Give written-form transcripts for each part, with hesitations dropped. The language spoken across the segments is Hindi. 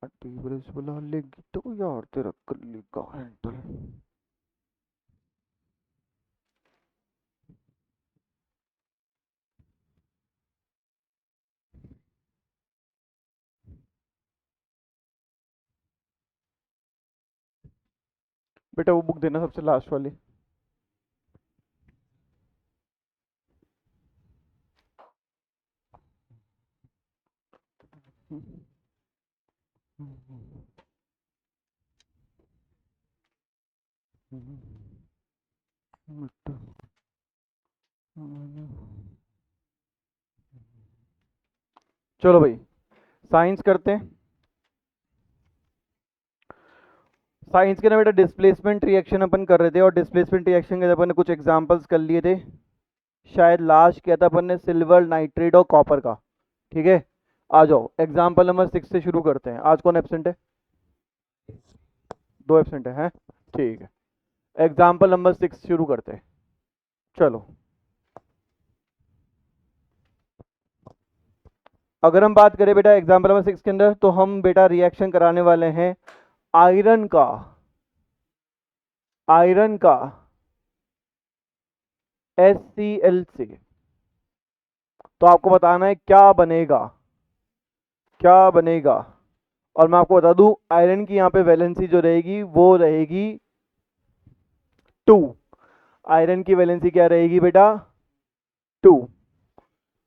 टीबरेज बुला लेगी तो यार तेरा कर लेगा हैंडल। बेटा वो बुक देना सबसे लास्ट वाली। चलो भाई साइंस करते हैं। साइंस के ना बेटा डिस्प्लेसमेंट रिएक्शन अपन कर रहे थे, और डिस्प्लेसमेंट रिएक्शन के अपन ने कुछ एग्जांपल्स कर लिए थे। शायद लास्ट किया था अपन ने सिल्वर नाइट्रेट और कॉपर का। ठीक है, आ जाओ एग्जांपल नंबर 6 से शुरू करते हैं। आज कौन एब्सेंट है? 2 एब्सेंट है? ठीक है, एग्जाम्पल नंबर 6 शुरू करते हैं। चलो, अगर हम बात करें बेटा एग्जाम्पल नंबर 6 के अंदर, तो हम बेटा रिएक्शन कराने वाले हैं आयरन का, आयरन का HCl से। तो आपको बताना है क्या बनेगा, क्या बनेगा। और मैं आपको बता दूं आयरन की यहाँ पे वैलेंसी जो रहेगी वो रहेगी 2। आयरन की वैलेंसी क्या रहेगी बेटा? 2।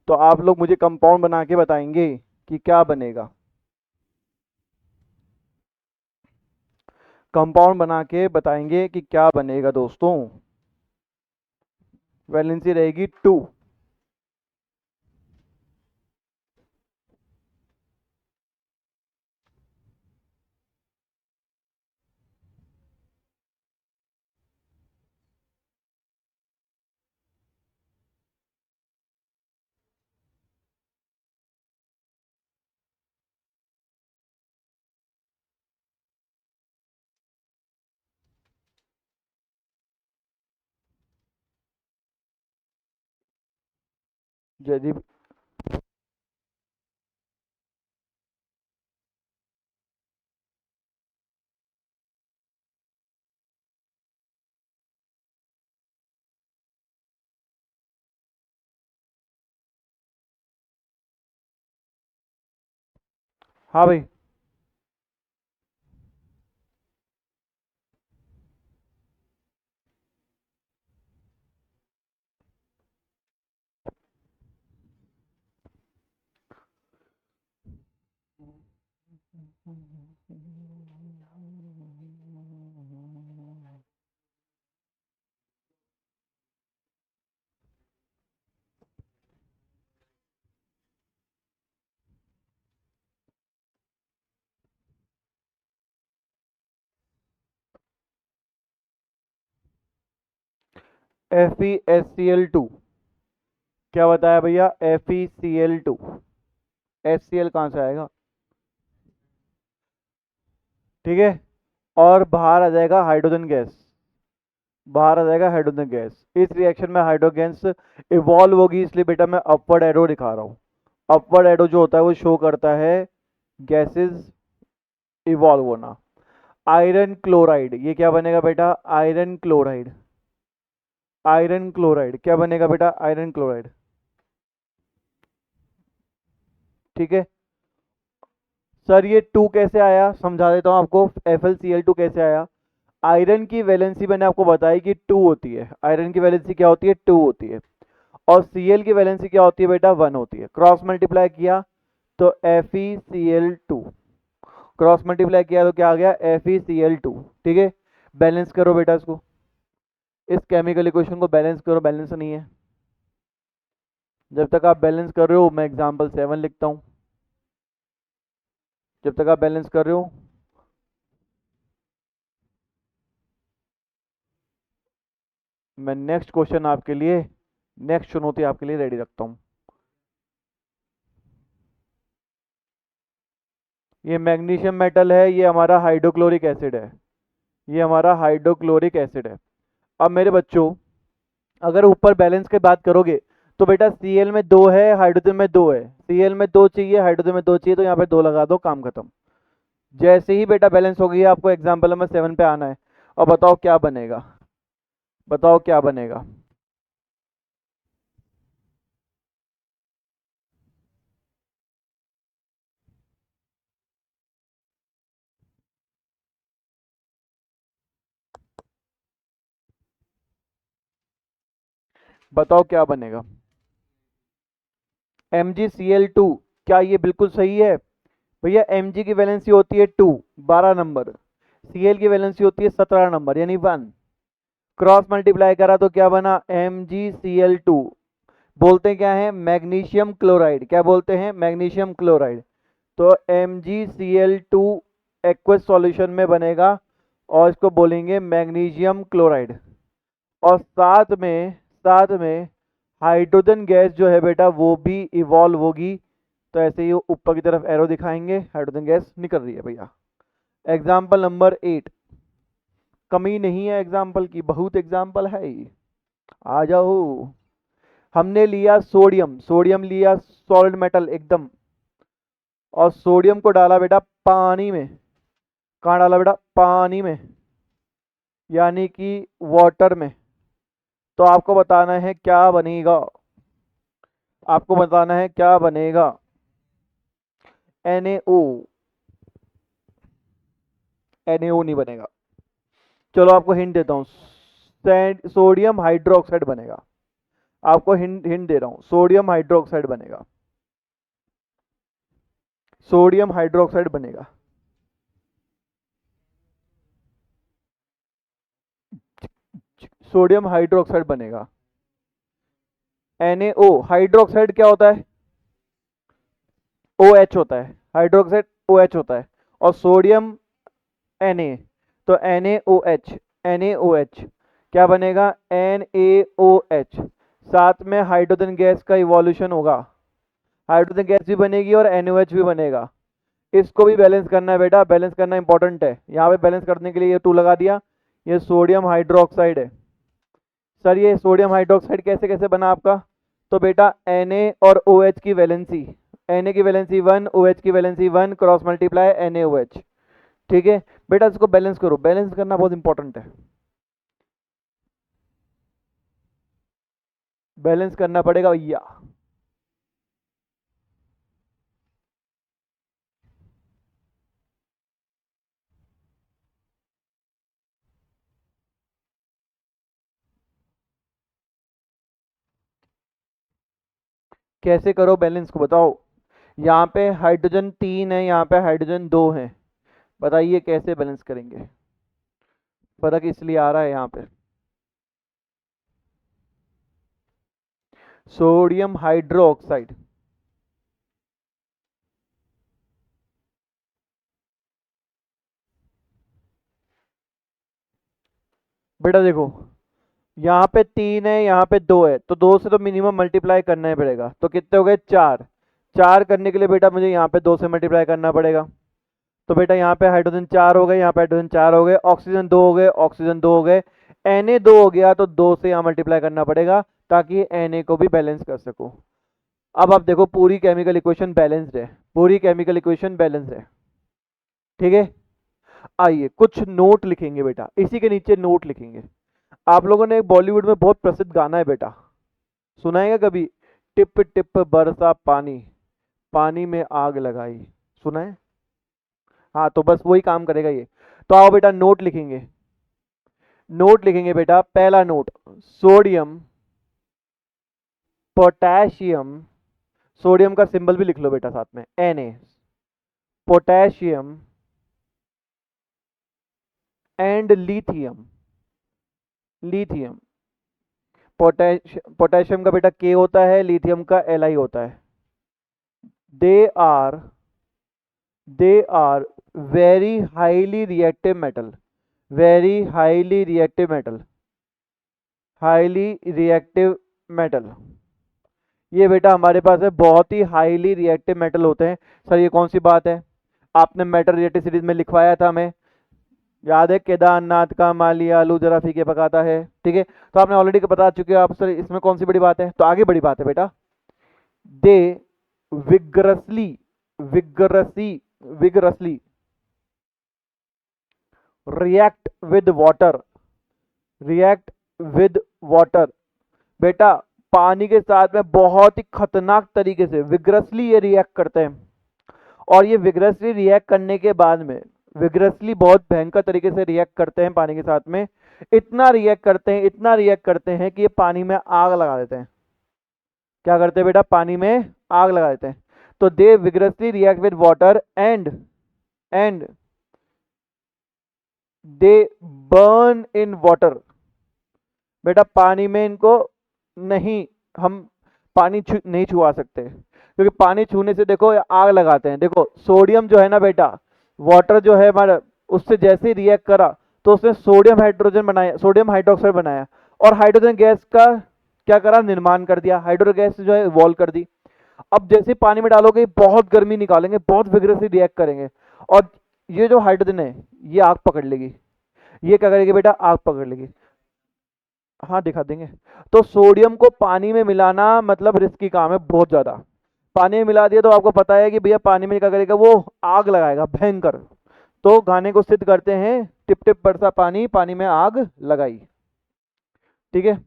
तो आप लोग मुझे कंपाउंड बना के बताएंगे कि क्या बनेगा। कंपाउंड बना के बताएंगे कि क्या बनेगा दोस्तों। वैलेंसी रहेगी 2। जयदीप, हाँ भाई। FeSCl2, क्या बताया भैया? FeCl2। HCl कहाँ से आएगा? ठीक है, और बाहर आ जाएगा हाइड्रोजन गैस, बाहर आ जाएगा हाइड्रोजन गैस। इस रिएक्शन में हाइड्रोगेंस इवॉल्व होगी, इसलिए बेटा मैं अपवर्ड एरो दिखा रहा हूँ। अपवर्ड एरो जो होता है वो शो करता है गैसेस इवॉल्व होना। आयरन क्लोराइड, ये क्या बनेगा बेटा? Iron chloride. आयरन क्लोराइड क्या बनेगा बेटा? Iron chloride. ठीक है सर, ये 2 कैसे आया समझा देता हूँ आपको। FeCl2 कैसे आया? आयरन की वैलेंसी मैंने आपको बताई कि 2 होती है। आयरन की वैलेंसी क्या होती है? 2 होती है। और Cl की वैलेंसी क्या होती है बेटा? 1 होती है। क्रॉस मल्टीप्लाई किया तो FeCl2, क्रॉस मल्टीप्लाई किया तो क्या आ गया? FeCl2। ठीक है, बैलेंस करो बेटा इसको, इस केमिकल इक्वेशन को बैलेंस करो। बैलेंस नहीं है, जब तक आप बैलेंस कर रहे हो मैं एग्जाम्पल 7 लिखता हूँ। जब तक आप बैलेंस कर रहे हो मैं नेक्स्ट क्वेश्चन आपके लिए, नेक्स्ट चुनौती आपके लिए रेडी रखता हूँ। ये मैग्नीशियम मेटल है, ये हमारा हाइड्रोक्लोरिक एसिड है, ये हमारा हाइड्रोक्लोरिक एसिड है। अब मेरे बच्चों अगर ऊपर बैलेंस की बात करोगे तो बेटा Cl में 2 है, हाइड्रोजन में 2 है। Cl में 2 चाहिए, हाइड्रोजन में 2 चाहिए, तो यहाँ पे 2 लगा दो, काम खत्म। जैसे ही बेटा बैलेंस हो गई आपको एग्जाम्पल नंबर 7 पे आना है और बताओ क्या बनेगा, बताओ क्या बनेगा। बताओ क्या बनेगा। MgCl2, क्या ये बिल्कुल सही है? भैया Mg की वैलेंसी होती है 2, 12 नंबर। Cl की वैलेंसी होती है 17 नंबर यानी 1। क्रॉस मल्टीप्लाई करा तो क्या बना? MgCl2। बोलते हैं क्या है? Magnesium chloride. क्या बोलते हैं? Magnesium chloride. तो MgCl2 एक्वस सॉल्यूशन में बनेगा और इसको बोलेंगे मैग्नीशियम क्लोराइड। और साथ में हाइड्रोजन गैस जो है बेटा वो भी इवॉल्व होगी। तो ऐसे ही ऊपर की तरफ एरो दिखाएंगे, हाइड्रोजन गैस निकल रही है भैया। एग्जाम्पल नंबर 8, कमी नहीं है एग्जाम्पल की, बहुत एग्जाम्पल है ये। आ जाओ। हमने लिया सोडियम, सोडियम लिया सॉलिड मेटल एकदम, और सोडियम को डाला बेटा पानी में। कहाँ डाला बेटा? पानी में, यानी कि वाटर में। तो आपको बताना है क्या बनेगा, आपको बताना है क्या बनेगा। NaO, NaO नहीं बनेगा। चलो आपको हिंट देता हूँ, सोडियम हाइड्रोक्साइड बनेगा। आपको हिंट हिंट दे रहा हूँ, सोडियम हाइड्रोक्साइड बनेगा, सोडियम हाइड्रोक्साइड बनेगा। सोडियम हाइड्रोक्साइड बनेगा। NaO, हाइड्रोक्साइड क्या होता है? OH होता है, हाइड्रोक्साइड OH होता है, और सोडियम Na, तो NaOH, NaOH क्या बनेगा? NaOH। साथ में हाइड्रोजन गैस का इवोल्यूशन होगा, हाइड्रोजन गैस भी बनेगी और NaOH भी बनेगा। इसको भी बैलेंस करना है बेटा, बैलेंस करना इंपॉर्टेंट है। यहाँ पे बैलेंस करने के लिए ये 2 लगा दिया। ये सोडियम हाइड्रोक्साइड है। सर ये सोडियम हाइड्रोक्साइड कैसे कैसे बना आपका? तो बेटा Na और OH की वैलेंसी, Na की वैलेंसी 1, OH की वैलेंसी 1, क्रॉस मल्टीप्लाई NaOH। ठीक है बेटा, इसको बैलेंस करो, बैलेंस करना बहुत इंपॉर्टेंट है, बैलेंस करना पड़ेगा भैया। कैसे करो बैलेंस को बताओ। यहाँ पे हाइड्रोजन 3 है, यहाँ पे हाइड्रोजन 2 है, बताइए कैसे बैलेंस करेंगे। फर्क इसलिए आ रहा है यहाँ पे, सोडियम हाइड्रोक्साइड। बेटा देखो, यहाँ पे 3 है, यहाँ पे 2 है, तो 2 से तो मिनिमम मल्टीप्लाई करना ही पड़ेगा। तो कितने हो गए? 4। 4 करने के लिए बेटा मुझे यहाँ पे 2 से मल्टीप्लाई करना पड़ेगा। तो बेटा यहाँ पे हाइड्रोजन 4 हो गए, यहाँ पे हाइड्रोजन 4 हो गए, ऑक्सीजन 2 हो गए, ऑक्सीजन 2 हो गए। Na 2 हो गया तो 2 से यहाँ मल्टीप्लाई करना पड़ेगा ताकि Na को भी बैलेंस कर सकूं। अब आप देखो पूरी केमिकल इक्वेशन बैलेंस्ड है, पूरी केमिकल इक्वेशन बैलेंस्ड है। ठीक है, आइए कुछ नोट लिखेंगे बेटा, इसी के नीचे नोट लिखेंगे। आप लोगों ने एक बॉलीवुड में बहुत प्रसिद्ध गाना है बेटा, सुनाएगा कभी? टिप टिप बरसा पानी, पानी में आग लगाई, सुना है? हाँ तो बस वही काम करेगा ये। तो आओ बेटा नोट लिखेंगे, नोट लिखेंगे बेटा। पहला नोट, सोडियम पोटेशियम, सोडियम का सिंबल भी लिख लो बेटा साथ में, Na, potassium and lithium, lithium. Potassium का बेटा K होता है, लिथियम का Li होता है। They are they are very highly reactive metal, very highly reactive metal, highly reactive metal. ये बेटा हमारे पास है, बहुत ही हाईली रिएक्टिव मेटल होते हैं। सर ये कौन सी बात है? आपने मेटल रिएक्टिव सीरीज में लिखवाया था हमें, याद है? केदारनाथ का माली आलू जरा फीके पकाता है। ठीक है, तो आपने ऑलरेडी बता चुके हो आप। सर इसमें कौन सी बड़ी बात है? तो आगे बड़ी बात है बेटा, they vigorously, vigorous, vigorously react with water, react with water. बेटा पानी के साथ में बहुत ही खतरनाक तरीके से विग्रसली ये रिएक्ट करते हैं, और ये विग्रसली रिएक्ट करने के बाद में, विग्रसली बहुत भयंकर तरीके से रिएक्ट करते हैं पानी के साथ में, इतना रिएक्ट करते हैं, इतना रिएक्ट करते हैं कि ये पानी में आग लगा देते हैं। क्या करते हैं बेटा, पानी में आग लगा देते हैं। तो they vigorously react with water and they burn in water. बेटा पानी में इनको नहीं, हम पानी नहीं छुआ सकते, क्योंकि पानी छूने से देखो ये आग लगाते हैं। देखो सोडियम जो है ना बेटा, वाटर जो है हमारा, उससे जैसे ही रिएक्ट करा तो उसने सोडियम हाइड्रोजन बनाया, सोडियम हाइड्रोक्साइड बनाया, और हाइड्रोजन गैस का क्या करा, निर्माण कर दिया, हाइड्रोजन गैस जो है इवॉल्व कर दी। अब जैसे पानी में डालोगे बहुत गर्मी निकालेंगे, बहुत विग्रसली रिएक्ट करेंगे, और ये जो हाइड्रोजन है ये आग पकड़ लेगी। ये क्या करेगी बेटा, आग पकड़ लेगी। हाँ दिखा देंगे। तो सोडियम को पानी में मिलाना मतलब रिस्की काम है बहुत ज्यादा। पानी में मिला दिया तो आपको पता है कि भैया पानी में क्या करेगा, वो आग लगाएगा भयंकर। तो गाने को सिद्ध करते हैं, टिप टिप बरसा पानी, पानी में आग लगाई। ठीक है,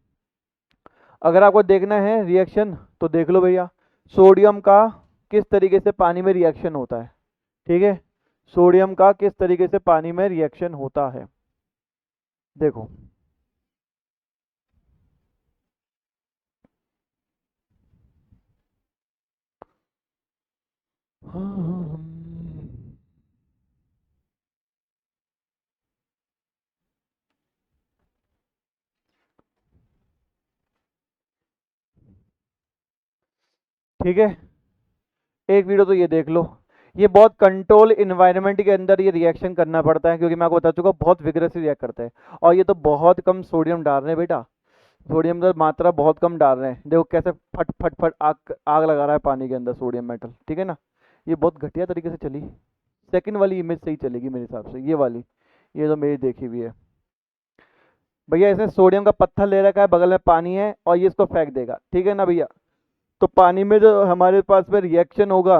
अगर आपको देखना है रिएक्शन तो देख लो भैया, सोडियम का किस तरीके से पानी में रिएक्शन होता है। ठीक है, सोडियम का किस तरीके से पानी में रिएक्शन होता है, देखो। ठीक है, एक वीडियो तो ये देख लो। ये बहुत कंट्रोल इन्वायरमेंट के अंदर ये रिएक्शन करना पड़ता है, क्योंकि मैं आपको बता चुका हूँ बहुत विग्रसली रिएक्ट करता है। और ये तो बहुत कम सोडियम डाल रहे हैं बेटा, सोडियम का मात्रा बहुत कम डाल रहे हैं। देखो कैसे फट फट फट आग आग लगा रहा है पानी के अंदर सोडियम मेटल। ठीक है ना, ये बहुत घटिया तरीके से चली। सेकंड वाली इमेज सही चलेगी मेरे हिसाब से, ये वाली, ये तो मेरी देखी हुई है। भैया इसने सोडियम का पत्थर ले रखा है, बगल में पानी है, और ये इसको फेंक देगा। ठीक है ना भैया, तो पानी में जो हमारे पास में रिएक्शन होगा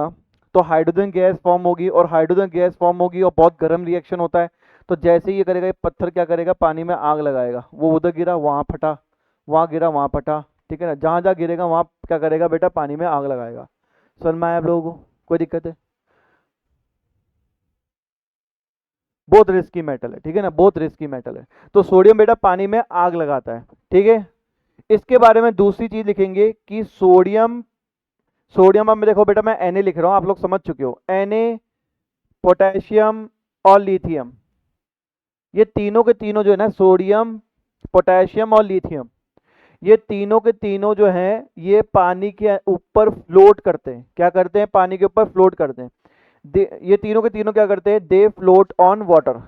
तो हाइड्रोजन गैस फॉर्म होगी, और हाइड्रोजन गैस फॉर्म होगी और बहुत गर्म रिएक्शन होता है। तो जैसे ही ये करेगा, ये पत्थर क्या करेगा, पानी में आग लगाएगा। वो उधर गिरा वहाँ फटा, वहाँ गिरा वहाँ फटा। ठीक है ना, जहाँ जहाँ गिरेगा वहाँ क्या करेगा बेटा, पानी में आग लगाएगा। समझ में आया आप लोगों को, कोई दिक्कत है? बहुत रिस्की मेटल है, ठीक है ना, बहुत रिस्की मेटल है। तो सोडियम बेटा पानी में आग लगाता है। ठीक है, इसके बारे में दूसरी चीज लिखेंगे कि सोडियम, सोडियम अब देखो बेटा मैं Na लिख रहा हूं, आप लोग समझ चुके हो। Na, पोटेशियम और लिथियम, ये तीनों के तीनों जो है ना, सोडियम पोटेशियम और लिथियम, ये तीनों के तीनों जो हैं ये पानी के ऊपर फ्लोट करते हैं। क्या करते हैं, पानी के ऊपर फ्लोट करते हैं। ये तीनों के तीनों क्या करते हैं, दे float on water,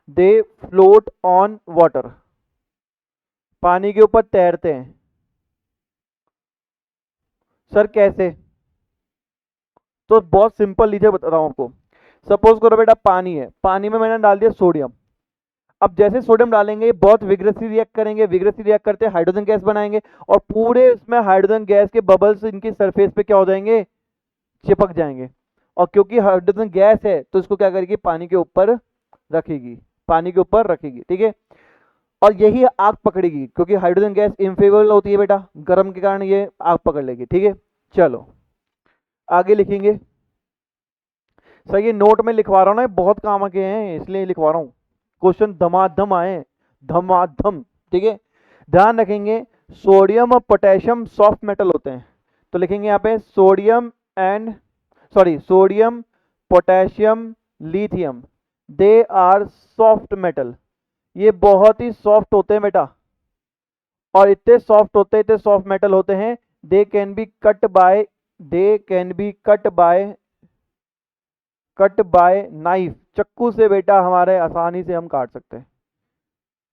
they float on water, पानी के ऊपर तैरते हैं। सर कैसे? तो बहुत सिंपल, लीजिए बता रहा हूं आपको। सपोज करो बेटा पानी है, पानी में मैंने डाल दिया सोडियम। अब जैसे सोडियम डालेंगे बहुत विग्रसली रिएक्ट करेंगे, विग्रसली रिएक्ट करते हैं हाइड्रोजन गैस बनाएंगे, और पूरे इसमें हाइड्रोजन गैस के बबल्स इनकी सरफेस पे क्या हो जाएंगे, चिपक जाएंगे। और क्योंकि हाइड्रोजन गैस है तो इसको क्या करेगी, पानी के ऊपर रखेगी, पानी के ऊपर रखेगी। ठीक है, और यही आग पकड़ेगी, क्योंकि हाइड्रोजन गैस इनफेवरेबल होती है बेटा, गर्म के कारण ये आग पकड़ लेगी। ठीक है, चलो आगे लिखेंगे। सर ये नोट में लिखवा रहा हूँ ना, बहुत काम के हैं इसलिए लिखवा रहा हूँ, क्वेश्चन धमाधम आए, धमाधम। ठीक है, ध्यान रखेंगे सोडियम और पोटेशियम सॉफ्ट मेटल होते हैं। तो लिखेंगे यहाँ पे sodium and, sorry sodium potassium lithium, they are soft metal. ये बहुत ही सॉफ्ट होते हैं बेटा, और इतने सॉफ्ट होते हैं, इतने सॉफ्ट मेटल होते हैं, they can be cut by, they can be cut by knife. चक्कू से बेटा हमारे आसानी से हम काट सकते हैं।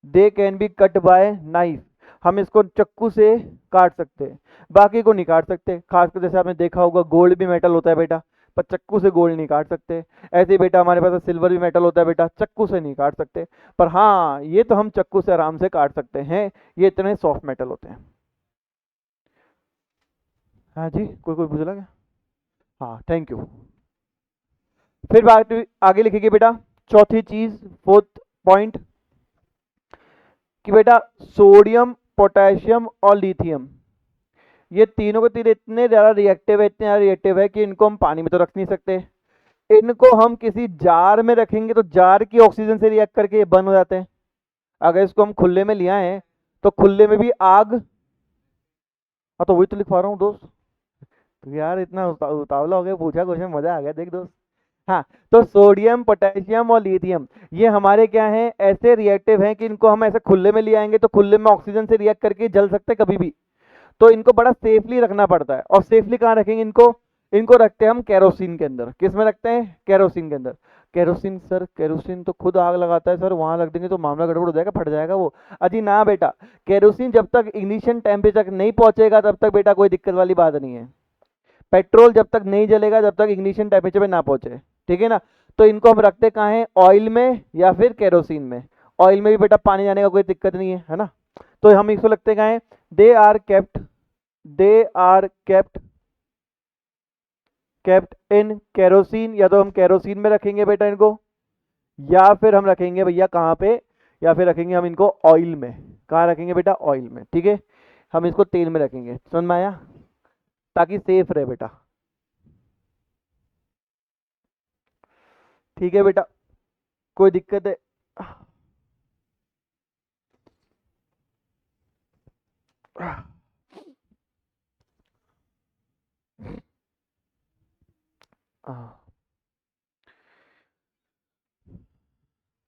They can be cut by knife, हम इसको चक्कू से काट सकते हैं, बाकी को नहीं काट सकते। खासकर जैसे आपने देखा होगा गोल्ड भी मेटल होता है बेटा, पर चक्कू से गोल्ड नहीं काट सकते। ऐसे ही बेटा हमारे पास सिल्वर भी मेटल होता है बेटा, चक्कू से नहीं काट सकते। पर हाँ ये तो हम चक्कू से आराम से काट सकते हैं, ये इतने सॉफ्ट मेटल होते हैं। हाँ जी, कोई कोई पूछ रहा क्या? हाँ थैंक यू। फिर बात आगे लिखेंगे बेटा, चौथी चीज, फोर्थ पॉइंट कि बेटा सोडियम, पोटेशियम और लिथियम, ये तीनों के तीन इतने ज़्यादा रिएक्टिव है, इतने ज़्यादा रिएक्टिव है कि इनको हम पानी में तो रख नहीं सकते। इनको हम किसी जार में रखेंगे तो जार की ऑक्सीजन से रिएक्ट करके ये बर्न हो जाते हैं। अगर इसको हम खुले में ले आए तो खुले में भी आग, हाँ तो वही तो लिखवा रहा हूँ दोस्त। तो यार इतना उतावला हो गया, पूछा क्वेश्चन, मजा आ गया देख दोस्त। हाँ, तो सोडियम, पोटेशियम और लिथियम ये हमारे क्या हैं, ऐसे रिएक्टिव हैं कि इनको हम ऐसे खुले में ले आएंगे तो खुले में ऑक्सीजन से रिएक्ट करके जल सकते हैं कभी भी। तो इनको बड़ा सेफली रखना पड़ता है। और सेफली कहाँ रखेंगे इनको, इनको रखते हैं हम केरोसिन के अंदर। किस में रखते हैं, केरोसिन के अंदर। केरोसिन सर, केरोसिन तो खुद आग लगाता है सर, वहां रख देंगे तो मामला गड़बड़ हो जाएगा, फट जाएगा वो। अजी ना बेटा, केरोसिन जब तक इग्निशन टेम्परेचर तक नहीं पहुंचेगा तब तक बेटा कोई दिक्कत वाली बात नहीं है। पेट्रोल जब तक नहीं जलेगा जब तक इग्निशन टेम्परेचर पे ना पहुंचे, ठीक है ना। तो इनको हम रखते कहाँ हैं, ऑयल में या फिर केरोसिन में। ऑयल में भी बेटा पानी जाने का कोई दिक्कत नहीं है ना। तो हम इसको लगते कहाँ हैं, they are kept, they are kept in kerosene. या तो हम केरोसिन में रखेंगे बेटा इनको, या फिर हम रखेंगे भैया कहाँ पे, या फिर रखेंगे हम इनको ऑयल में। कहाँ रखेंगे बेटा, ऑयल में, ठीक है। हम इसको तेल में रखेंगे, समझ में आया, ताकि सेफ रहे बेटा। ठीक है बेटा, कोई दिक्कत है।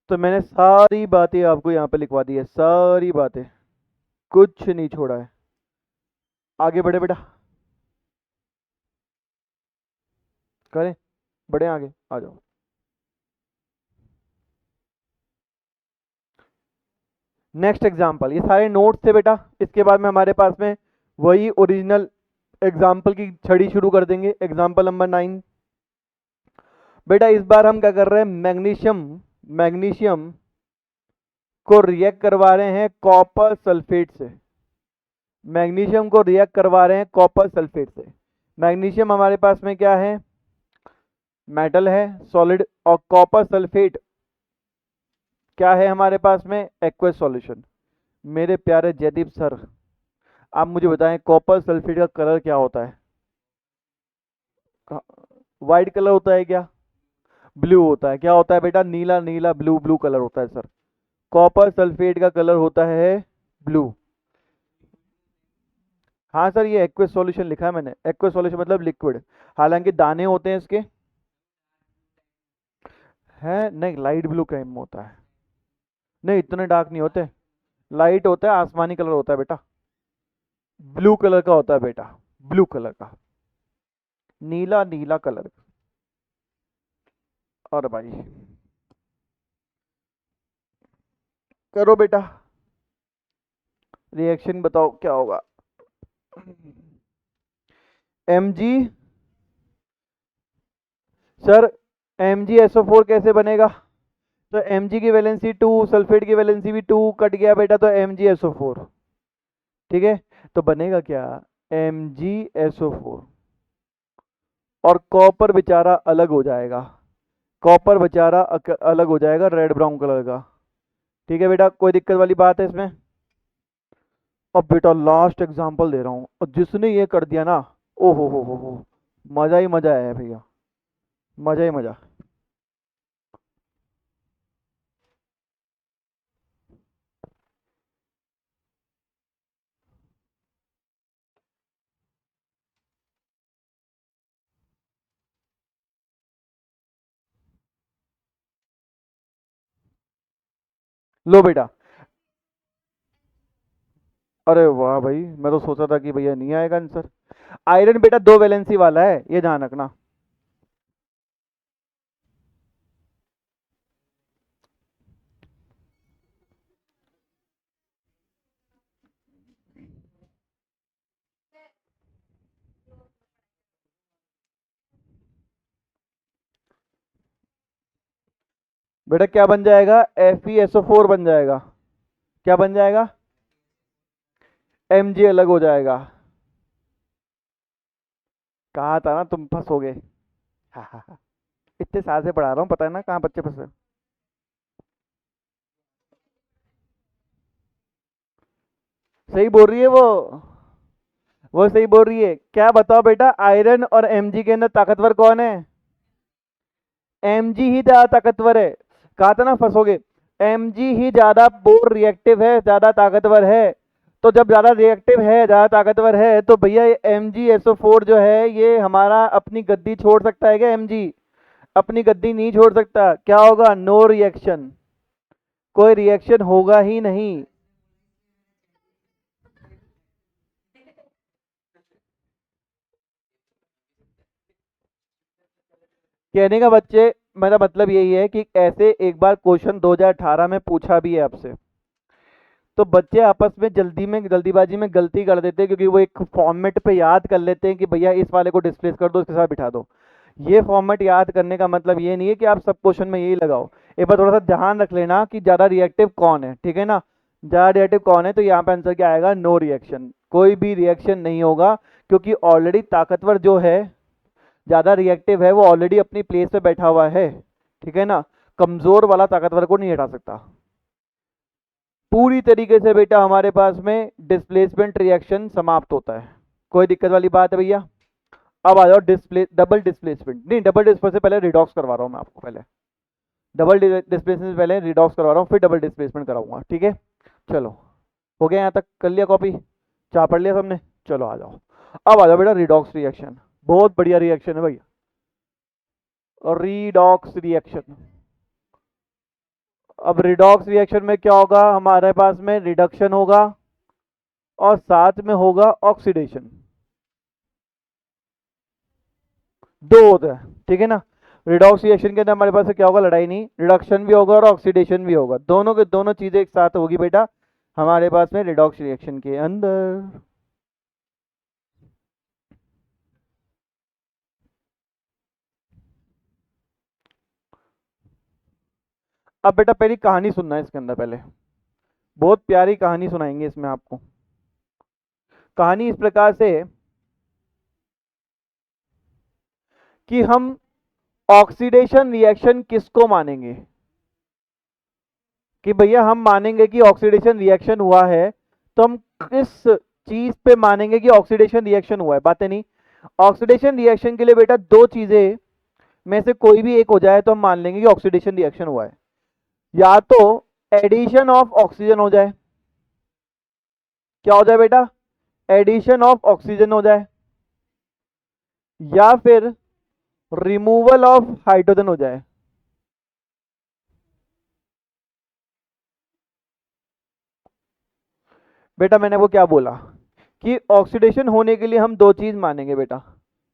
तो मैंने सारी बातें आपको यहाँ पे लिखवा दी है, सारी बातें, कुछ नहीं छोड़ा है। आगे बढ़े बेटा, करें, बढ़े आगे, आ जाओ। नेक्स्ट एग्जाम्पल, ये सारे नोट्स थे बेटा। इसके बाद में हमारे पास में वही ओरिजिनल एग्जाम्पल की छड़ी शुरू कर देंगे। एग्जाम्पल नंबर 9 बेटा, इस बार हम क्या कर रहे हैं, मैग्नीशियम, मैग्नीशियम को रिएक्ट करवा रहे हैं कॉपर सल्फेट से। मैग्नीशियम को रिएक्ट करवा रहे हैं कॉपर सल्फेट से। मैग्नीशियम हमारे पास में क्या है, मेटल है, सॉलिड। और कॉपर सल्फेट क्या है हमारे पास में, एक्वस सॉल्यूशन। मेरे प्यारे जयदीप सर, आप मुझे बताएं कॉपर सल्फेट का कलर क्या होता है। वाइट कलर होता है क्या, ब्लू होता है। क्या होता है बेटा, नीला नीला ब्लू ब्लू कलर होता है सर। कॉपर सल्फेट का कलर होता है ब्लू। हाँ सर, ये एक्वस सॉल्यूशन लिखा है मैंने, एक्वस सॉल्यूशन मतलब लिक्विड। हालांकि दाने होते हैं इसके, है नहीं, लाइट ब्लू क्रीम में होता है। नहीं, इतने डार्क नहीं होते, लाइट होता है, आसमानी कलर होता है बेटा, ब्लू कलर का होता है बेटा, ब्लू कलर का, नीला नीला कलर। और भाई करो बेटा, रिएक्शन बताओ क्या होगा। mg, सर MgSO4 कैसे बनेगा, तो Mg की वैलेंसी 2, सल्फेट की वैलेंसी भी 2, कट गया बेटा तो MgSO4, ठीक है। तो बनेगा क्या, MgSO4। और कॉपर बेचारा अलग हो जाएगा, कॉपर बेचारा अलग हो जाएगा रेड ब्राउन कलर का, ठीक है बेटा, कोई दिक्कत वाली बात है इसमें। अब बेटा लास्ट एग्जांपल दे रहा हूँ, और जिसने ये कर दिया ना, ओ हो, मजा ही मजा है भैया, मजा ही मजा। लो बेटा, अरे वाह भाई, मैं तो सोचा था कि भैया नहीं आएगा आंसर। आयरन बेटा दो वैलेंसी वाला है, ये ध्यान रखना। बेटा क्या बन जाएगा, FeSO4 बन जाएगा। क्या बन जाएगा, Mg अलग हो जाएगा। कहा था ना तुम फंसोगे। हाँ हाँ हाँ, इतने साल से पढ़ा रहा हूँ, पता है ना कहाँ बच्चे फंसे। सही बोल रही है वो सही बोल रही है। क्या बताओ बेटा, आयरन और Mg के अंदर ताकतवर कौन है? Mg ही ज्यादा ताकतवर है। कहा था ना फंसोगे। Mg ही ज्यादा बोर रिएक्टिव है, ज्यादा ताकतवर है। तो जब ज्यादा रिएक्टिव है, ज्यादा ताकतवर है, तो भैया ये MgSO4 जो है ये हमारा अपनी गद्दी छोड़ सकता है क्या? Mg अपनी गद्दी नहीं छोड़ सकता। क्या होगा? नो रिएक्शन, कोई रिएक्शन होगा ही नहीं। कहने का बच्चे मेरा मतलब यही है कि ऐसे एक बार क्वेश्चन 2018 में पूछा भी है आपसे, तो बच्चे आपस में जल्दीबाजी में गलती कर देते हैं, क्योंकि वो एक फॉर्मेट पे याद कर लेते हैं कि भैया इस वाले को डिस्प्लेस कर दो, इसके साथ बिठा दो। ये फॉर्मेट याद करने का मतलब ये नहीं है कि आप सब क्वेश्चन में यही लगाओ। एक बार थोड़ा सा ध्यान रख लेना कि ज़्यादा रिएक्टिव कौन है, ठीक है ना? ज़्यादा रिएक्टिव कौन है, तो यहाँ पे आंसर क्या आएगा? नो रिएक्शन, कोई भी रिएक्शन नहीं होगा, क्योंकि ऑलरेडी ताकतवर जो है, ज़्यादा रिएक्टिव है, वो ऑलरेडी अपनी प्लेस पे बैठा हुआ है, ठीक है ना? कमज़ोर वाला ताकतवर को नहीं हटा सकता। पूरी तरीके से बेटा हमारे पास में डिस्प्लेसमेंट रिएक्शन समाप्त होता है। कोई दिक्कत वाली बात है भैया? अब आ जाओ डबल डिस्प्लेसमेंट। नहीं, डबल डिस्प्लेसमेंट से पहले रिडॉक्स करवा रहा हूँ मैं आपको। पहले डबल डिस्प्लेसमेंट से पहले रिडॉक्स करवा रहा हूँ, फिर डबल डिस्प्लेसमेंट कराऊंगा, ठीक है? चलो, हो गया यहाँ तक? कर लिया कॉपी? चाह पढ़ लिया सबने? चलो आ जाओ। अब आ जाओ बेटा रिडॉक्स रिएक्शन। बहुत बढ़िया रिएक्शन है भैया, रिडॉक्स रिएक्शन। अब रिडॉक्स रिएक्शन में क्या होगा? हमारे पास में रिडक्शन होगा और साथ में होगा ऑक्सीडेशन। दो होता है, ठीक है ना? रिडॉक्स रिएक्शन के अंदर हमारे पास क्या होगा? लड़ाई नहीं, रिडक्शन भी होगा और ऑक्सीडेशन भी होगा, दोनों के दोनों चीजें एक साथ होगी बेटा हमारे पास में रिडॉक्स रिएक्शन के अंदर। अब बेटा पहली कहानी सुनना है इसके अंदर। पहले बहुत प्यारी कहानी सुनाएंगे इसमें आपको। कहानी इस प्रकार से है कि हम ऑक्सीडेशन रिएक्शन किसको मानेंगे? कि भैया हम मानेंगे कि ऑक्सीडेशन रिएक्शन हुआ है, तो हम किस चीज पे मानेंगे कि ऑक्सीडेशन रिएक्शन हुआ है? बातें नहीं। ऑक्सीडेशन रिएक्शन के लिए बेटा दो चीजें में से कोई भी एक हो जाए तो हम मान लेंगे कि ऑक्सीडेशन रिएक्शन हुआ है। या तो एडिशन ऑफ ऑक्सीजन हो जाए। क्या हो जाए बेटा? एडिशन ऑफ ऑक्सीजन हो जाए, या फिर रिमूवल ऑफ हाइड्रोजन हो जाए। बेटा मैंने वो क्या बोला कि ऑक्सीडेशन होने के लिए हम दो चीज मानेंगे बेटा।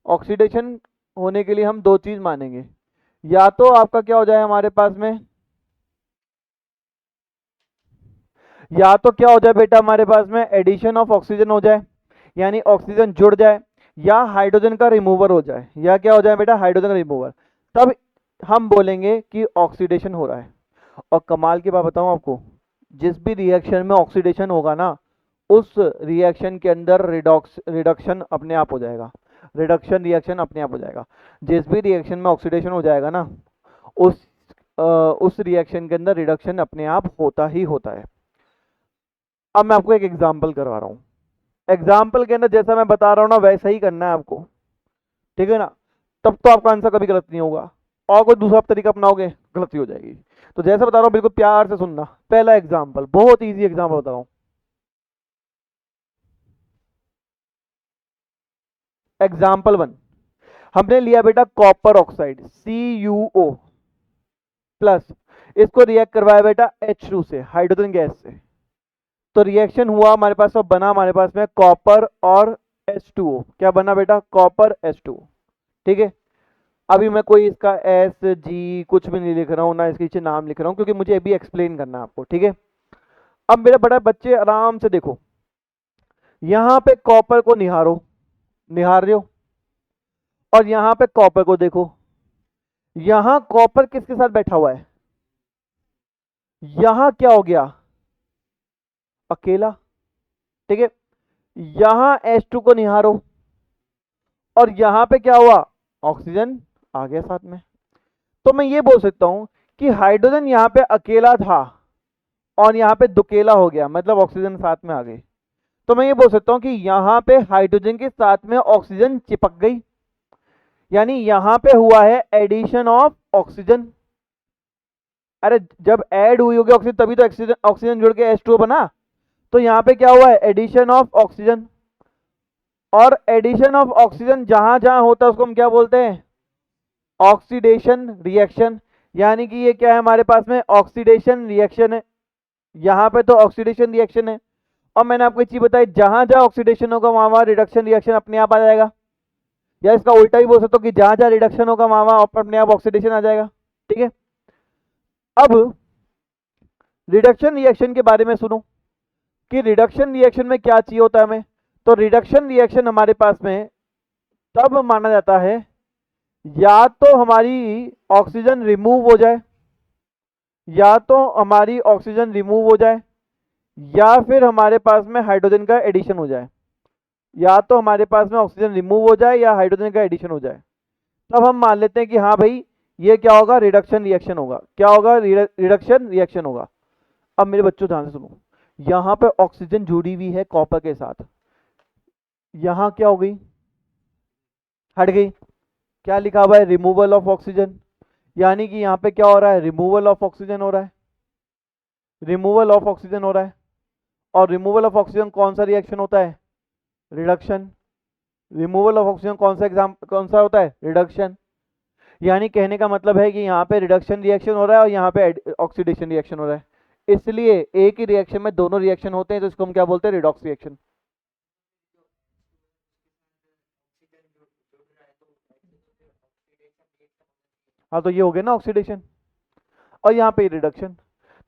ऑक्सीडेशन होने के लिए हम दो चीज मानेंगे। या तो आपका क्या हो जाए हमारे पास में, या तो क्या हो जाए बेटा हमारे पास में एडिशन ऑफ ऑक्सीजन हो जाए, यानी ऑक्सीजन जुड़ जाए, या हाइड्रोजन का रिमूवर हो जाए। या क्या हो जाए बेटा? हाइड्रोजन का रिमूवर। तब हम बोलेंगे कि ऑक्सीडेशन हो रहा है। और कमाल की बात बताऊं आपको, जिस भी रिएक्शन में ऑक्सीडेशन होगा ना, उस रिएक्शन के अंदर रिडक्शन अपने आप हो जाएगा। रिडक्शन रिएक्शन अपने आप हो जाएगा। जिस भी रिएक्शन में ऑक्सीडेशन हो जाएगा ना, उस उस रिएक्शन के अंदर रिडक्शन अपने आप होता ही होता है। अब मैं आपको एक एग्जांपल करवा रहा हूँ। एग्जाम्पल के अंदर जैसा मैं बता रहा हूँ ना, वैसा ही करना है आपको, ठीक है ना? तब तो आपका आंसर कभी गलत नहीं होगा। और कोई दूसरा तरीका अपनाओगे, गलती हो जाएगी। तो जैसा बता रहा हूँ बिल्कुल प्यार से सुनना। पहला एग्जाम्पल, बहुत इजी एग्जाम्पल बता रहा हूँ। एग्जाम्पल 1, हमने लिया बेटा कॉपर ऑक्साइड CuO प्लस, इसको रिएक्ट करवाया बेटा H2 से, हाइड्रोजन गैस से। तो रिएक्शन हुआ हमारे पास और बना हमारे पास में कॉपर और H2O। क्या बना बेटा? कॉपर H2O, ठीक है? अभी मैं कोई इसका SG कुछ भी नहीं लिख रहा हूँ, ना इसके नीचे नाम लिख रहा हूँ, क्योंकि मुझे अभी एक्सप्लेन करना है आपको, ठीक है? अब मेरे बड़ा बच्चे आराम से देखो, यहां पे कॉपर को निहारो, निहार रहे हो, और यहां पे कॉपर को देखो। यहां कॉपर किसके साथ बैठा हुआ है? यहां क्या हो गया? अकेला, ठीक है? यहां H2 को निहारो, और यहां पे क्या हुआ? ऑक्सीजन आ गया साथ में। तो मैं ये बोल सकता हूं कि हाइड्रोजन यहां पे अकेला था और यहां पे दुकेला हो गया, मतलब ऑक्सीजन साथ में आ गई। तो मैं ये बोल सकता हूं कि यहां पे हाइड्रोजन के साथ में ऑक्सीजन चिपक गई, यानी यहां पे हुआ है एडिशन ऑफ ऑक्सीजन। अरे जब ऐड हुई होगी ऑक्सीजन तभी तो ऑक्सीजन ऑक्सीजन जुड़ के H2O बना। तो यहां पे क्या हुआ है, एडिशन ऑफ ऑक्सीजन। और एडिशन ऑफ ऑक्सीजन जहां जहां होता है उसको हम क्या बोलते हैं, ऑक्सीडेशन रिएक्शन। यानी कि ये क्या है हमारे पास में, ऑक्सीडेशन रिएक्शन है। यहां पे तो ऑक्सीडेशन रिएक्शन है। और मैंने आपको एक चीज बताई, जहां जहां ऑक्सीडेशन होगा वहां वहां रिडक्शन रिएक्शन अपने आप आ जाएगा। या इसका उल्टा भी बोल सकते हो कि जहां जहां रिडक्शन होगा वहां वहां अपने आप ऑक्सीडेशन आ जाएगा। ठीक है, अब रिडक्शन रिएक्शन के बारे में सुनो कि रिडक्शन रिएक्शन में क्या चाहिए होता है हमें। तो रिडक्शन रिएक्शन हमारे पास में तब माना जाता है या तो हमारी ऑक्सीजन रिमूव हो जाए, या तो हमारी ऑक्सीजन रिमूव हो जाए, या फिर हमारे पास में हाइड्रोजन का एडिशन हो जाए। या तो हमारे पास में ऑक्सीजन रिमूव हो जाए या हाइड्रोजन का एडिशन हो जाए। तब हम मान लेते हैं कि हाँ भाई ये क्या होगा, रिडक्शन रिएक्शन होगा। क्या होगा, रिडक्शन रिएक्शन होगा। अब मेरे बच्चों ध्यान से सुनो, यहां पे ऑक्सीजन जुड़ी हुई है कॉपर के साथ, यहां क्या हो गई, हट गई। क्या लिखा हुआ है, रिमूवल ऑफ ऑक्सीजन। यानी कि यहां पे क्या हो रहा है, रिमूवल ऑफ ऑक्सीजन हो रहा है, रिमूवल ऑफ ऑक्सीजन हो रहा है। और रिमूवल ऑफ ऑक्सीजन कौन सा रिएक्शन होता है, रिडक्शन। रिमूवल ऑफ ऑक्सीजन कौन सा होता है, रिडक्शन। यानी कहने का मतलब है कि यहाँ पे रिडक्शन रिएक्शन हो रहा है और यहाँ पे ऑक्सीडेशन रिएक्शन हो रहा है। इसलिए एक ही रिएक्शन में दोनों रिएक्शन होते हैं, तो इसको हम क्या बोलते हैं, रिडॉक्स रिएक्शन। हाँ तो ये हो गया ना ऑक्सीडेशन, और यहाँ पे रिडक्शन।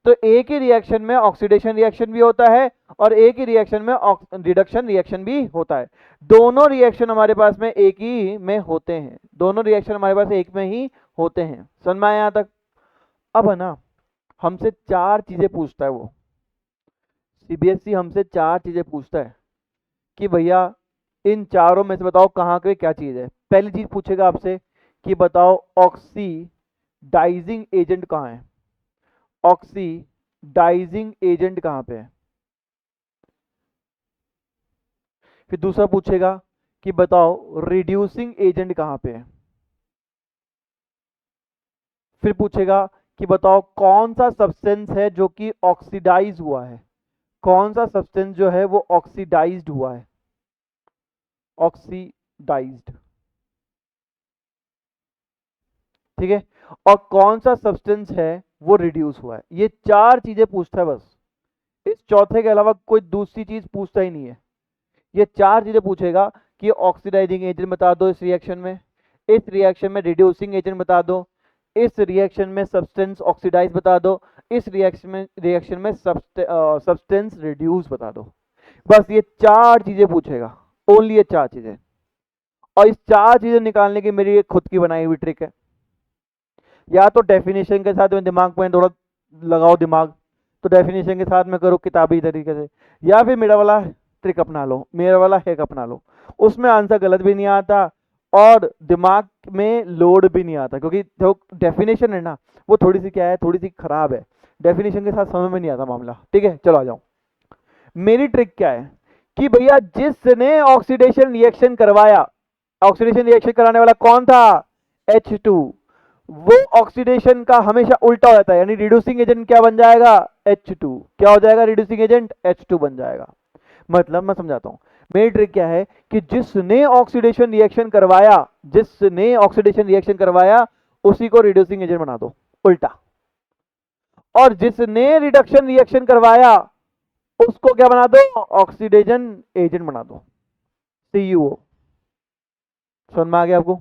तो एक ही रिएक्शन में ऑक्सीडेशन रिएक्शन भी होता है और एक ही रिएक्शन में रिडक्शन रिएक्शन भी होता है। दोनों रिएक्शन हमारे पास में एक ही में होते हैं, दोनों रिएक्शन हमारे पास एक में ही होते हैं। समझ में आया यहाँ तक। अब है ना, हमसे चार चीजें पूछता है वो, सीबीएसई हमसे चार चीजें पूछता है कि भैया इन चारों में से बताओ कहाँ पे क्या चीज है। पहली चीज पूछेगा आपसे कि बताओ ऑक्सीडाइजिंग एजेंट कहाँ है, ऑक्सीडाइजिंग एजेंट कहाँ पे है। फिर दूसरा पूछेगा कि बताओ रिड्यूसिंग एजेंट कहाँ पे है। फिर पूछेगा कि बताओ कौन सा सब्सटेंस है जो कि ऑक्सीडाइज हुआ है, कौन सा सब्सटेंस जो है वो ऑक्सीडाइज्ड हुआ है, ऑक्सीडाइज्ड। ठीक है, और कौन सा सब्सटेंस है वो रिड्यूस हुआ है। ये चार चीजें पूछता है बस, इस चौथे के अलावा कोई दूसरी चीज पूछता ही नहीं है। ये चार चीजें पूछेगा कि ऑक्सीडाइजिंग एजेंट बता दो इस रिएक्शन में, इस रिएक्शन में रिड्यूसिंग एजेंट बता दो, इस रिएक्शन में सब्सटेंस ऑक्सीडाइज बता दो, इस रिएक्शन में सब्सटेंस रिड्यूस बता दो। बस ये चार चीजें पूछेगा, ओनली ये चार चीजें। और इस चार चीजें निकालने की मेरी एक खुद की बनाई हुई ट्रिक है। या तो डेफिनेशन के साथ में दिमाग में थोड़ा लगाओ दिमाग, तो डेफिनेशन के साथ में करो किताबी तरीके से, या फिर मेरा वाला ट्रिक अपना लो, मेरा वाला हैक अपना लो। उसमें आंसर गलत भी नहीं आता और दिमाग में लोड भी नहीं आता, क्योंकि जो डेफिनेशन है ना वो थोड़ी सी क्या है, थोड़ी सी खराब है। डेफिनेशन के साथ समझ में नहीं आता मामला। ठीक है, चलो आ जाओ। मेरी ट्रिक क्या है कि भैया जिसने ऑक्सीडेशन रिएक्शन करवाया, ऑक्सीडेशन रिएक्शन कराने वाला कौन था, H2, वो ऑक्सीडेशन का हमेशा उल्टा हो जाता है। यानी रिड्यूसिंग एजेंट क्या बन जाएगा, H2। क्या हो जाएगा, रिड्यूसिंग एजेंट H2 बन जाएगा। मतलब मैं समझाता हूं, मेरी ट्रिक क्या है कि जिसने ऑक्सीडेशन रिएक्शन करवाया, जिसने ऑक्सीडेशन रिएक्शन करवाया उसी को रिड्यूसिंग एजेंट बना दो, उल्टा। और जिसने रिडक्शन रिएक्शन करवाया उसको क्या बना दो, ऑक्सीडेशन एजेंट बना दो, CuO। समझ में आ गया आपको।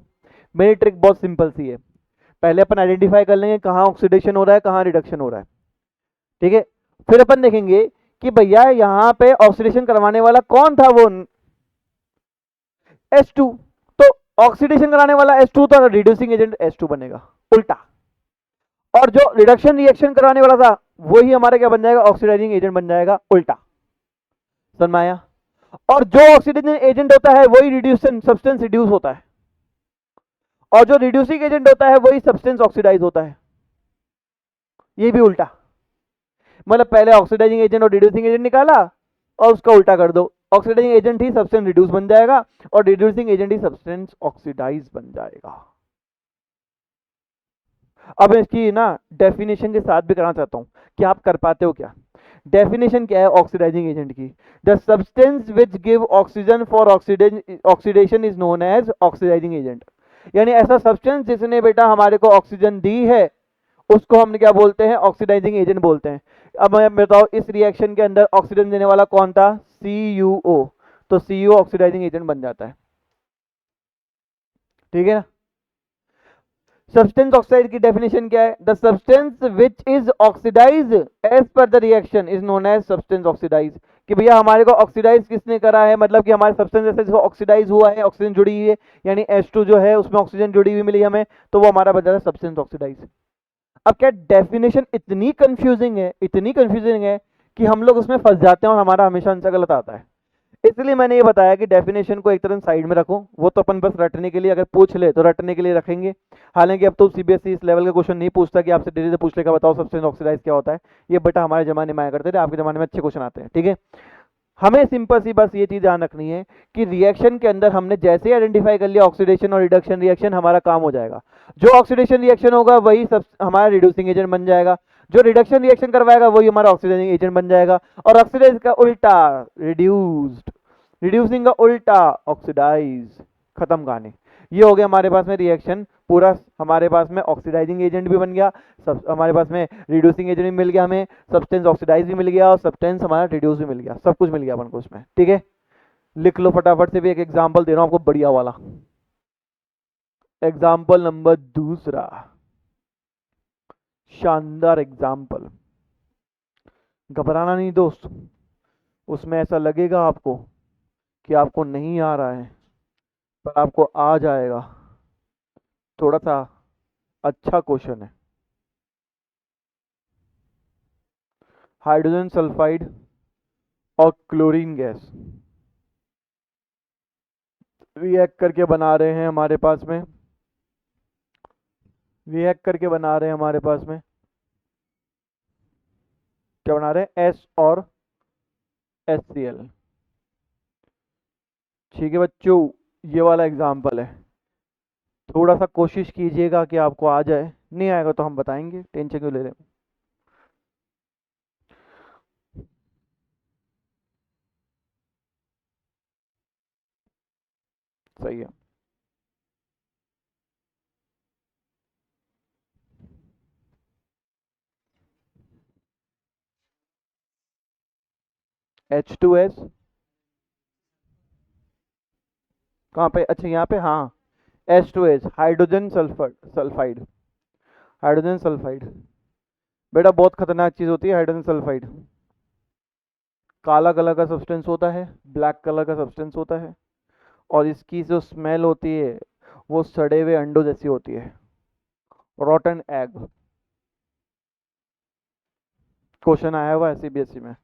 मेरी ट्रिक बहुत सिंपल सी है, पहले अपन आइडेंटिफाई कर लेंगे कहाँ ऑक्सीडेशन हो रहा है कहाँ रिडक्शन हो रहा है। ठीक है, फिर अपन देखेंगे कि भैया यहां पे ऑक्सीडेशन करवाने वाला कौन था, वो H2। तो ऑक्सीडेशन कराने वाला H2 था, रिड्यूसिंग एजेंट H2 बनेगा, उल्टा। और जो रिडक्शन रिएक्शन कराने वाला था वही हमारा क्या बन जाएगा, ऑक्सीडाइजिंग एजेंट बन जाएगा, उल्टा। समझ में आया। और जो ऑक्सीडाइजिंग एजेंट होता है वही रिड्यूसन सब्सटेंस रिड्यूस होता है, और जो रिड्यूसिंग एजेंट होता है वही सब्सटेंस ऑक्सीडाइज होता है, ये भी उल्टा। मतलब पहले ऑक्सीडाइजिंग एजेंट और रिड्यूसिंग एजेंट निकाला और उसका उल्टा कर दो, ऑक्सीडाइजिंग एजेंट ही सब्सटेंस रिड्यूस बन जाएगा, और रिड्यूसिंग एजेंट ही सब्सटेंस ऑक्सीडाइज बन जाएगा। अब इसकी ना डेफिनेशन के साथ भी करना चाहता हूं कि आप कर पाते हो क्या। डेफिनेशन क्या है ऑक्सीडाइजिंग एजेंट की? The substance which give oxygen for oxidation is known as oxidising agent. यानी ऐसा सब्सटेंस जिसने बेटा हमारे को ऑक्सीजन दी है, उसको हम क्या बोलते हैं? ऑक्सीडाइजिंग एजेंट बोलते हैं। अब मैं बताओ, इस रिएक्शन के अंदर ऑक्सीजन देने वाला कौन था? CuO। तो CuO ऑक्सीडाइजिंग एजेंट बन जाता है, ठीक है ना। सब्सटेंस ऑक्साइड की डेफिनेशन क्या है? The substance which is oxidise as per the reaction is known as substance oxidise. कि भैया हमारे को ऑक्सीडाइज किसने करा है, मतलब कि हमारे सब्सटेंस जैसे ऑक्सीडाइज हुआ है, ऑक्सीजन जुड़ी हुई है, यानी H2 जो है उसमें ऑक्सीजन जुड़ी हुई मिली हमें, तो वो हमारा बन जाता है सब्सटेंस ऑक्सीडाइज। अब क्या डेफिनेशन इतनी कंफ्यूजिंग है, इतनी कंफ्यूजिंग है कि हम लोग उसमें फंस जाते हैं और हमारा हमेशा आंसर गलत आता है। इसलिए मैंने ये बताया कि डेफिनेशन को एक तरह साइड में रखो, वो तो अपन बस रटने के लिए, अगर पूछ ले तो रटने के लिए रखेंगे। हालांकि अब तो सीबीएसई इस लेवल का क्वेश्चन नहीं पूछता कि आपसे डेली से पूछ लेगा बताओ सब्सटेंस ऑक्सीडाइज क्या होता है। ये बेटा हमारे जमाने में आया करते थे, आपके जमाने में अच्छे क्वेश्चन आते हैं, ठीक है। हमें सिंपल सी बस ये चीज ध्यान रखनी है कि रिएक्शन के अंदर हमने जैसे ही आइडेंटिफाई कर लिया ऑक्सीडेशन और रिडक्शन रिएक्शन, हमारा काम हो जाएगा। जो ऑक्सीडेशन रिएक्शन होगा वही सब हमारा रिड्यूसिंग एजेंट बन जाएगा, जो रिडक्शन रिएक्शन करवाएगा वही हमारा ऑक्सीडाइजिंग एजेंट बन जाएगा, और ऑक्सीडाइज का उल्टा रिड्यूस्ड, रिड्यूसिंग का उल्टा ऑक्सीडाइज। खत्म कहानी। ये हो गया हमारे पास में रिएक्शन पूरा। हमारे पास में ऑक्सीडाइजिंग एजेंट भी बन गया, सब हमारे पास में रिड्यूसिंग एजेंट भी मिल गया, हमें सब्सटेंस ऑक्सीडाइज भी मिल गया, और सब्सटेंस हमारा रिड्यूस भी मिल गया, सब कुछ मिल गया अपन को उसमें, ठीक है। लिख लो फटाफट से, भी एक एग्जांपल दे रहा हूं आपको बढ़िया वाला। एग्जांपल नंबर दूसरा, शानदार एग्जांपल। घबराना नहीं दोस्त, उसमें ऐसा लगेगा आपको कि आपको नहीं आ रहा है, पर आपको आ जाएगा। थोड़ा सा अच्छा क्वेश्चन है। हाइड्रोजन सल्फाइड और क्लोरीन गैस रिएक्ट करके बना रहे हैं हमारे पास में, रिएक्ट करके बना रहे हैं हमारे पास में, क्या बना रहे हैं? S और HCl। ठीक है बच्चों, ये वाला एग्जाम्पल है। थोड़ा सा कोशिश कीजिएगा कि आपको आ जाए, नहीं आएगा तो हम बताएंगे, टेंशन क्यों ले रहे हैं। सही है। H2S कहाँ पे? अच्छा यहाँ पे, हाँ। H2S hydrogen sulphur sulphide, hydrogen sulphide बेटा बहुत खतरनाक चीज होती है हाइड्रोजन सल्फाइड। काला कलर का सब्सटेंस होता है, ब्लैक कलर का सब्सटेंस होता है, और इसकी जो स्मेल होती है वो सड़े हुए अंडों जैसी होती है, रॉटन एग। क्वेश्चन आया हुआ है सीबीएसई में।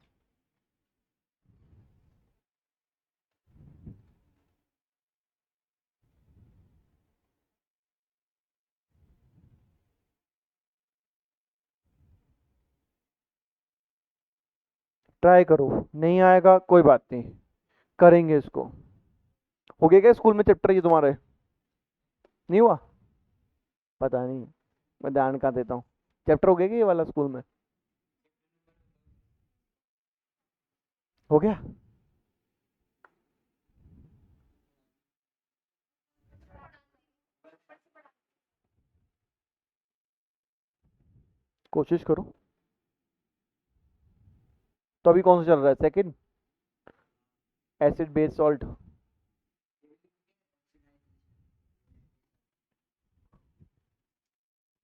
ट्राई करो, नहीं आएगा कोई बात नहीं, करेंगे इसको। हो गया क्या स्कूल में चैप्टर ये तुम्हारे? नहीं हुआ? पता नहीं, मैं ध्यान कहाँ देता हूँ। चैप्टर हो गया क्या ये वाला स्कूल में? हो गया। कोशिश करो। तो अभी कौन सा चल रहा है? सेकंड? Acid base salt.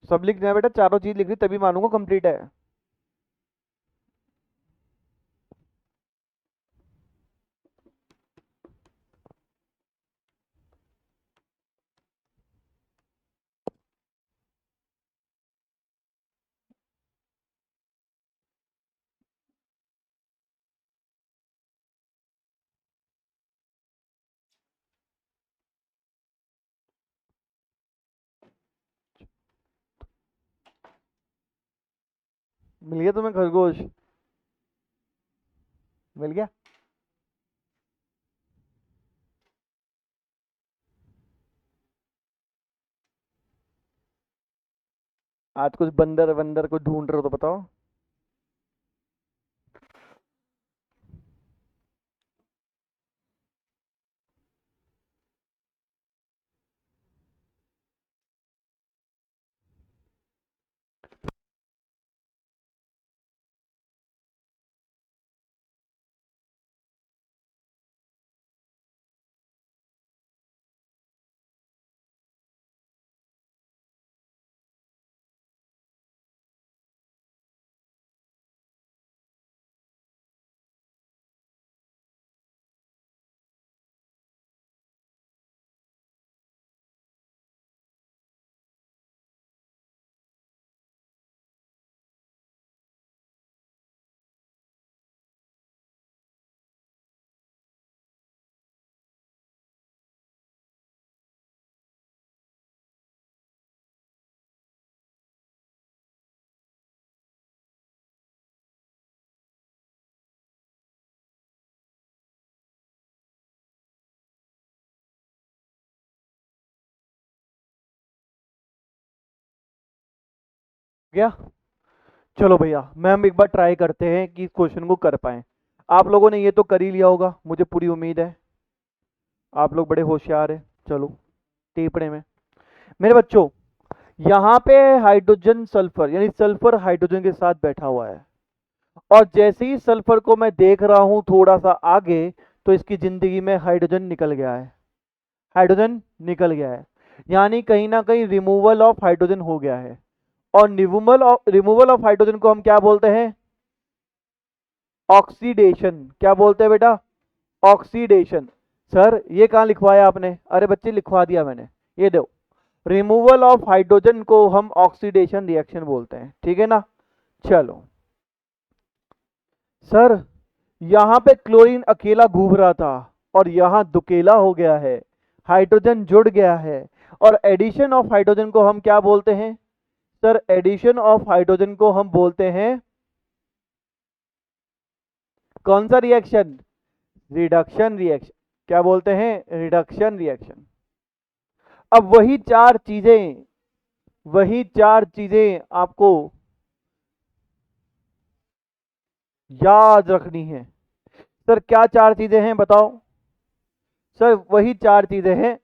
सब लिखना है बेटा, चारों चीज लिख रही तभी मानूंगा कंप्लीट है। मिल गया तुम्हें खरगोश? मिल गया? आज कुछ बंदर वंदर को ढूंढ रहे हो तो बताओ। गया। चलो भैया मैम एक बार ट्राई करते हैं कि इस क्वेश्चन को कर पाएं। आप लोगों ने ये तो कर ही लिया होगा, मुझे पूरी उम्मीद है। आप लोग बड़े होशियार हैं। चलो टेपड़े में मेरे बच्चों, यहाँ पे हाइड्रोजन सल्फर यानी सल्फर हाइड्रोजन के साथ बैठा हुआ है। और जैसे ही सल्फर को मैं देख रहा हूँ थोड़ा सा आगे, तो इसकी जिंदगी में हाइड्रोजन निकल गया है। हाइड्रोजन निकल गया है, यानी कहीं ना कहीं रिमूवल ऑफ हाइड्रोजन हो गया है। और रिमूवल ऑफ हाइड्रोजन को हम क्या बोलते हैं? ऑक्सीडेशन। क्या बोलते हैं बेटा? ऑक्सीडेशन। सर ये कहाँ लिखवाया आपने? अरे बच्चे लिखवा दिया मैंने। ये दो, रिमूवल ऑफ हाइड्रोजन को हम ऑक्सीडेशन रिएक्शन बोलते हैं, ठीक है ना। चलो सर, यहां पे क्लोरीन अकेला घूम रहा था और यहां दुकेला हो गया है, हाइड्रोजन जुड़ गया है। और एडिशन ऑफ हाइड्रोजन को हम क्या बोलते हैं? सर एडिशन ऑफ हाइड्रोजन को हम बोलते हैं कौन सा रिएक्शन? Reduction reaction. क्या बोलते हैं? Reduction reaction. अब वही चार चीजें आपको याद रखनी है। सर क्या चार चीजें हैं बताओ? सर वही चार चीजें हैं।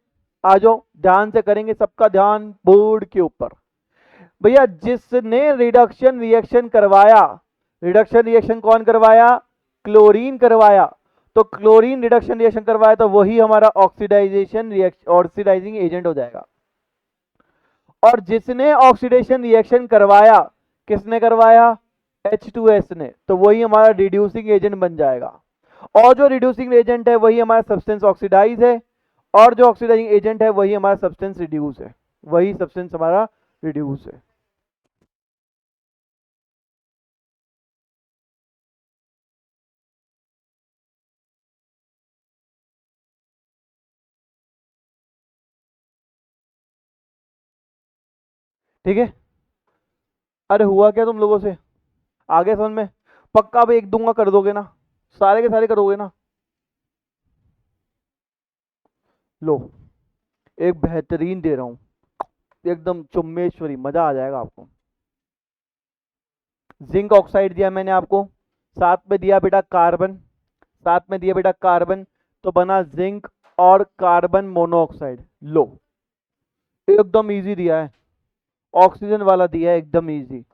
आ जाओ ध्यान से करेंगे, सबका ध्यान बोर्ड के ऊपर। भैया जिसने रिडक्शन रिएक्शन करवाया, रिडक्शन रिएक्शन कौन करवाया? क्लोरीन करवाया। तो क्लोरीन रिडक्शन रिएक्शन करवाया तो वही हमारा ऑक्सीडाइजेशन रिएक्शन ऑक्सीडाइजिंग एजेंट हो जाएगा। और जिसने ऑक्सीडेशन रिएक्शन करवाया, किसने करवाया? H2S ने, तो वही हमारा रिड्यूसिंग एजेंट बन जाएगा। और जो रिड्यूसिंग एजेंट है वही हमारा सब्सटेंस ऑक्सीडाइज है, और जो ऑक्सीडाइजिंग एजेंट है वही हमारा सब्सटेंस रिड्यूस है। वही सब्सटेंस हमारा रिड्यूस है। ठीक है। अरे हुआ क्या तुम लोगों से? आगे समझ में? पक्का अब एक दूंगा कर दोगे ना? सारे के सारे करोगे ना? लो, एक बेहतरीन दे रहा हूं, एकदम चुम्बेश्वरी, मजा आ जाएगा आपको। जिंक ऑक्साइड दिया मैंने आपको, साथ में दिया बेटा कार्बन, साथ में दिया बेटा कार्बन, तो बना जिंक और कार्बन मोनोऑक्साइड। लो, एकदम इजी दिया है, ऑक्सीजन वाला दिया है, एकदम इजी।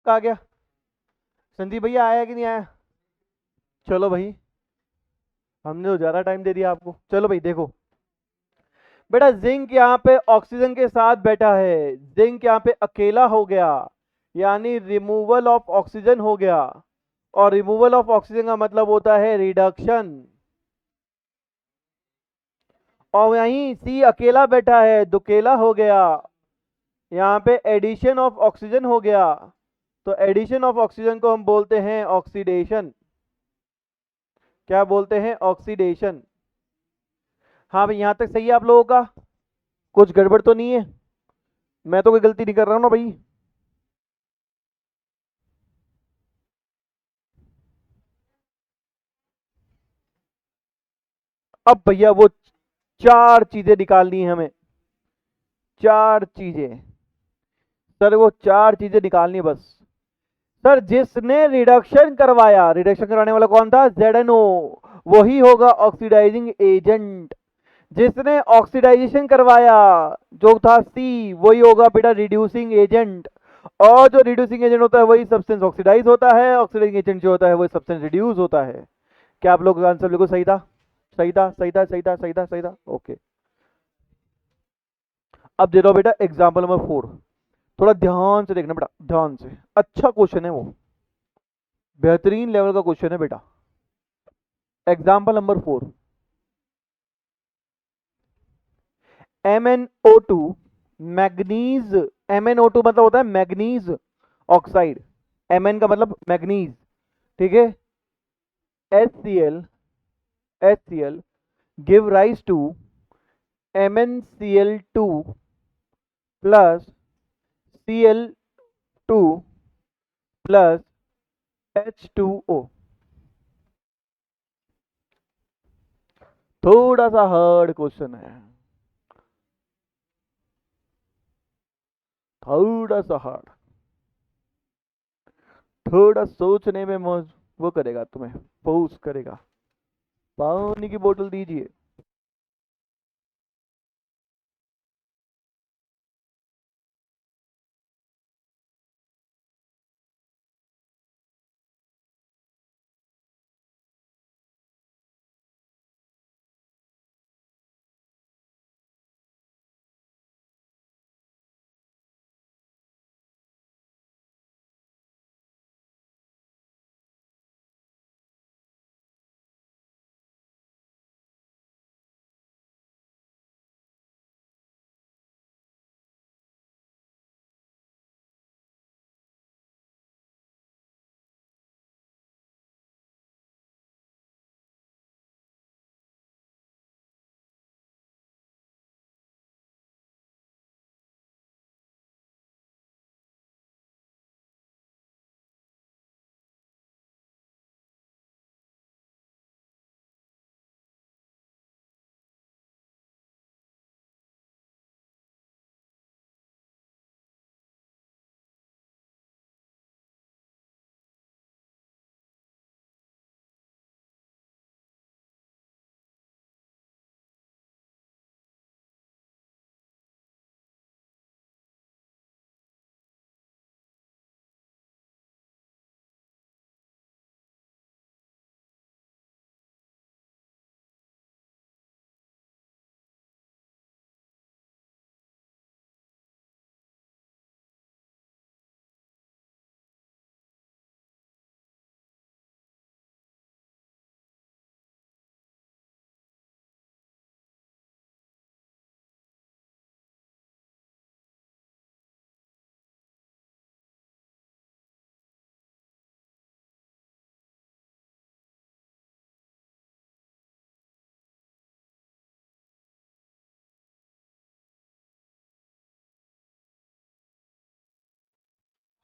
कहा गया? संदीप भैया आया कि नहीं आया? चलो भाई, हमने तो ज़्यादा टाइम दे दिया आपको। चलो भाई देखो बेटा, जिंक यहाँ पे ऑक्सीजन के साथ बैठा है, जिंक यहाँ पे अकेला हो गया, यानी रिमूवल ऑफ ऑक्सीजन हो गया। और रिमूवल ऑफ ऑक्सीजन का मतलब होता है रिडक्शन। और यहीं सी अकेला बैठा है, दुकेला हो गया, यहाँ पे एडिशन ऑफ ऑक्सीजन हो गया। तो एडिशन ऑफ ऑक्सीजन को हम बोलते हैं ऑक्सीडेशन। क्या बोलते हैं? ऑक्सीडेशन। हाँ भाई, यहां तक सही है आप लोगों का? कुछ गड़बड़ तो नहीं है? मैं तो कोई गलती नहीं कर रहा हूं ना भाई? अब भैया वो चार चीजें निकालनी है हमें, चार चीजें। सर वो चार चीजें निकालनी है बस। सर जिसने रिडक्शन करवाया, रिडक्शन करवाने वाला कौन था? ZNO, वही होगा ऑक्सीडाइजिंग एजेंट। जिसने ऑक्सीडाइजेशन करवाया जो था C, वही होगा बेटा रिड्यूसिंग एजेंट। और जो रिड्यूसिंग एजेंट होता है वही सब्सटेंस ऑक्सीडाइज होता है, ऑक्सीडाइजिंग एजेंट जो होता है वही सब्सटेंस रिड्यूस होता है। क्या आप लोगों का आंसर बिल्कुल सही था? सही था, सही था, सही था, सही था, सही था, ओके। अब दे दो बेटा एग्जाम्पल नंबर 4। थोड़ा ध्यान से देखना बेटा, ध्यान से, अच्छा क्वेश्चन है वो, बेहतरीन लेवल का क्वेश्चन है बेटा। Example number 4, MnO2 manganese. MnO2 मतलब होता है मैग्नीज ऑक्साइड, Mn का मतलब मैग्नीज, ठीक है। HCl, HCl give rise to MnCl2 plus Cl2 plus H2O। थोड़ा सा हार्ड क्वेश्चन है, थोड़ा सा हार्ड, थोड़ा सोचने में वो करेगा, तुम्हें फोर्स करेगा। पानी की बोतल दीजिए।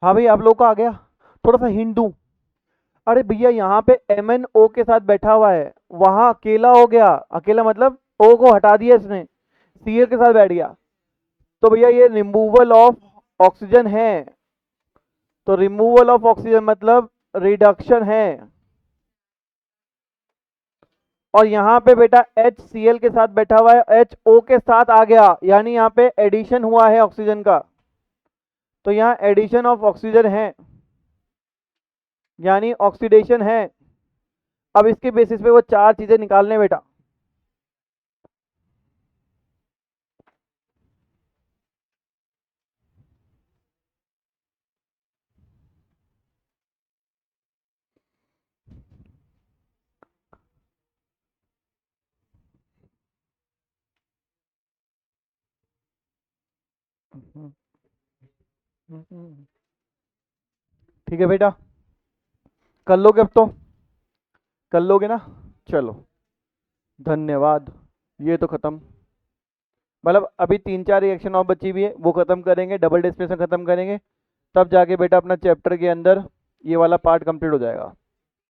हाँ भाई, आप लोग को आ गया? थोड़ा सा हिंट दूं? अरे भैया यहाँ पे MnO के साथ बैठा हुआ है, वहां अकेला हो गया, अकेला मतलब O को हटा दिया इसने, Cl के साथ बैठ गया। तो भैया ये रिमूवल ऑफ ऑक्सीजन है, तो रिमूवल ऑफ ऑक्सीजन मतलब रिडक्शन है। और यहाँ पे बेटा HCl के साथ बैठा हुआ है, HO के साथ आ गया, यानी यहाँ पे एडिशन हुआ है ऑक्सीजन का, तो यहाँ एडिशन ऑफ ऑक्सीजन है। यानी ऑक्सीडेशन है। अब इसके बेसिस पे वो चार चीजें निकालने बेटा। ठीक है बेटा, कर लोगे अब तो, कर लोगे ना। चलो, धन्यवाद। ये तो खत्म, मतलब अभी तीन चार रिएक्शन और बची हुई है, वो खत्म करेंगे, डबल डिस्प्लेसमेंट खत्म करेंगे, तब जाके बेटा अपना चैप्टर के अंदर ये वाला पार्ट कंप्लीट हो जाएगा।